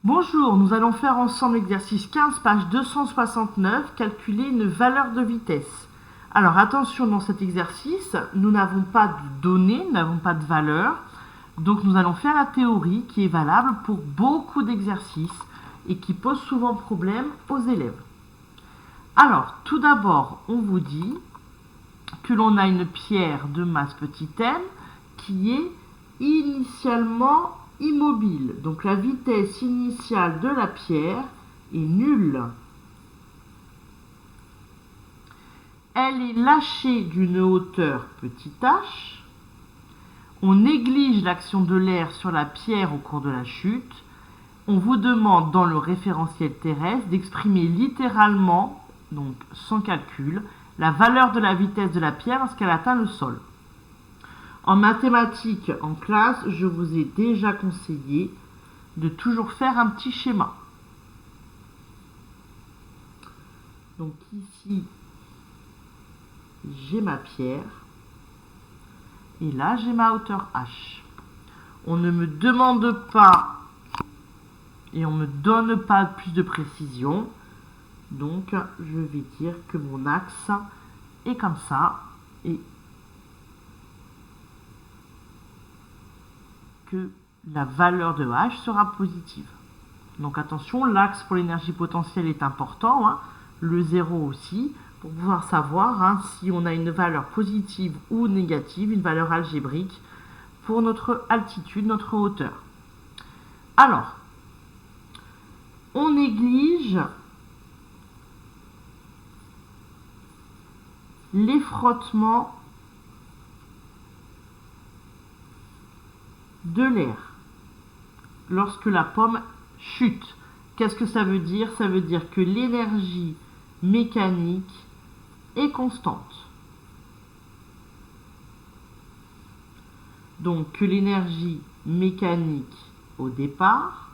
Bonjour, nous allons faire ensemble l'exercice 15, page 269, calculer une valeur de vitesse. Alors attention, dans cet exercice, nous n'avons pas de données, nous n'avons pas de valeur. Donc nous allons faire la théorie qui est valable pour beaucoup d'exercices et qui pose souvent problème aux élèves. Alors, tout d'abord, on vous dit que l'on a une pierre de masse petit m qui est initialement immobile. Donc la vitesse initiale de la pierre est nulle. Elle est lâchée d'une hauteur petit h. On néglige l'action de l'air sur la pierre au cours de la chute. On vous demande dans le référentiel terrestre d'exprimer littéralement, donc sans calcul, la valeur de la vitesse de la pierre lorsqu'elle atteint le sol. En mathématiques, en classe, je vous ai déjà conseillé de toujours faire un petit schéma. Donc ici, j'ai ma pierre et là, j'ai ma hauteur h. On ne me demande pas et on ne me donne pas plus de précision. Donc, je vais dire que mon axe est comme ça et que la valeur de h sera positive. Donc attention, l'axe pour l'énergie potentielle est important, le 0 aussi, pour pouvoir savoir si on a une valeur positive ou négative, une valeur algébrique pour notre altitude, notre hauteur. Alors, on néglige les frottements de l'air lorsque la pomme chute. Qu'est-ce que ça veut dire? Ça veut dire que l'énergie mécanique est constante. Donc que l'énergie mécanique au départ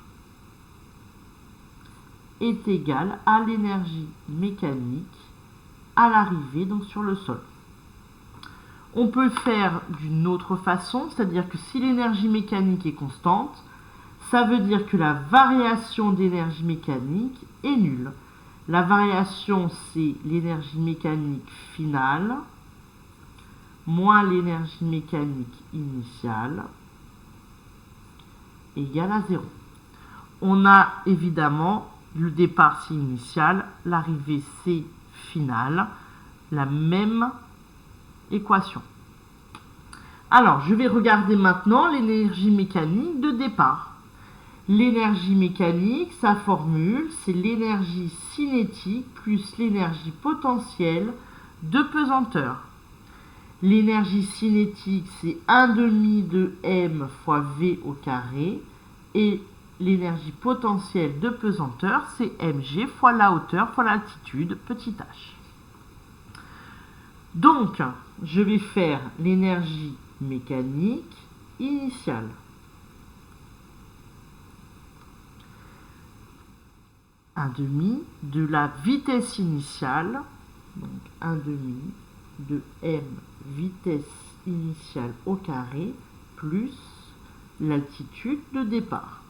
est égale à l'énergie mécanique à l'arrivée, donc sur le sol. On peut faire d'une autre façon, c'est-à-dire que si l'énergie mécanique est constante, ça veut dire que la variation d'énergie mécanique est nulle. La variation, c'est l'énergie mécanique finale moins l'énergie mécanique initiale égale à 0. On a évidemment le départ, c'est initial, l'arrivée, c'est finale, la même équation. Alors, je vais regarder maintenant l'énergie mécanique de départ. L'énergie mécanique, sa formule, c'est l'énergie cinétique plus l'énergie potentielle de pesanteur. L'énergie cinétique, c'est 1/2 de m fois v au carré. Et l'énergie potentielle de pesanteur, c'est mg fois la hauteur fois l'altitude, petit h. Donc, je vais faire l'énergie mécanique initiale. 1/2 de la vitesse initiale, donc 1/2 de m vitesse initiale au carré plus l'altitude de départ.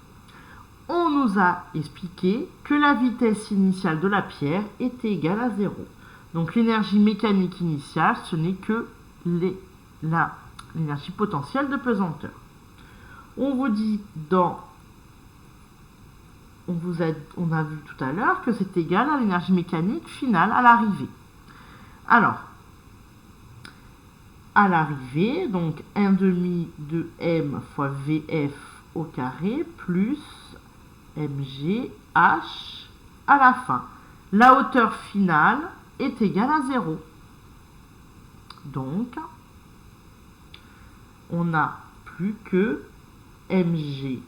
On nous a expliqué que la vitesse initiale de la pierre était égale à 0. Donc l'énergie mécanique initiale, ce n'est que l'énergie potentielle de pesanteur. On vous dit on a vu tout à l'heure que c'est égal à l'énergie mécanique finale à l'arrivée. Alors, à l'arrivée, donc 1/2 de m fois vf au carré plus mg h à la fin. La hauteur finale est égale à 0. Donc, on n'a plus que mg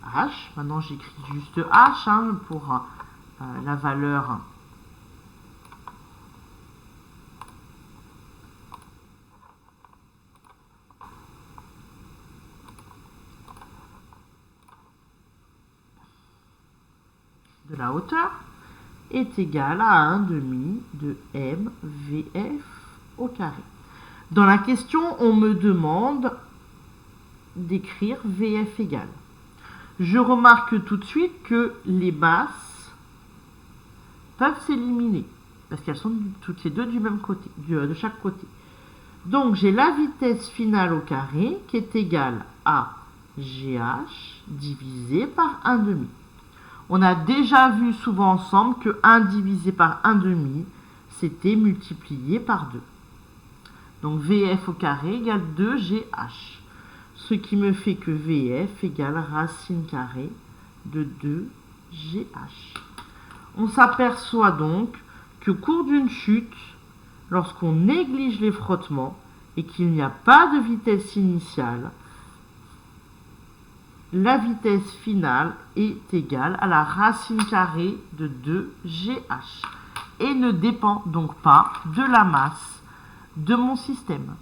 h. Maintenant, j'écris juste h pour la valeur de la hauteur est égale à 1/2 de m vf au carré. Dans la question, on me demande d'écrire vf égale. Je remarque tout de suite que les masses peuvent s'éliminer parce qu'elles sont toutes les deux du même côté, de chaque côté. Donc j'ai la vitesse finale au carré qui est égale à GH divisé par 1/2. On a déjà vu souvent ensemble que 1 divisé par 1/2, c'était multiplié par 2. Donc VF au carré égale 2GH. Ce qui me fait que VF égale racine carrée de 2GH. On s'aperçoit donc qu'au cours d'une chute, lorsqu'on néglige les frottements et qu'il n'y a pas de vitesse initiale, la vitesse finale est égale à la racine carrée de 2GH et ne dépend donc pas de la masse de mon système.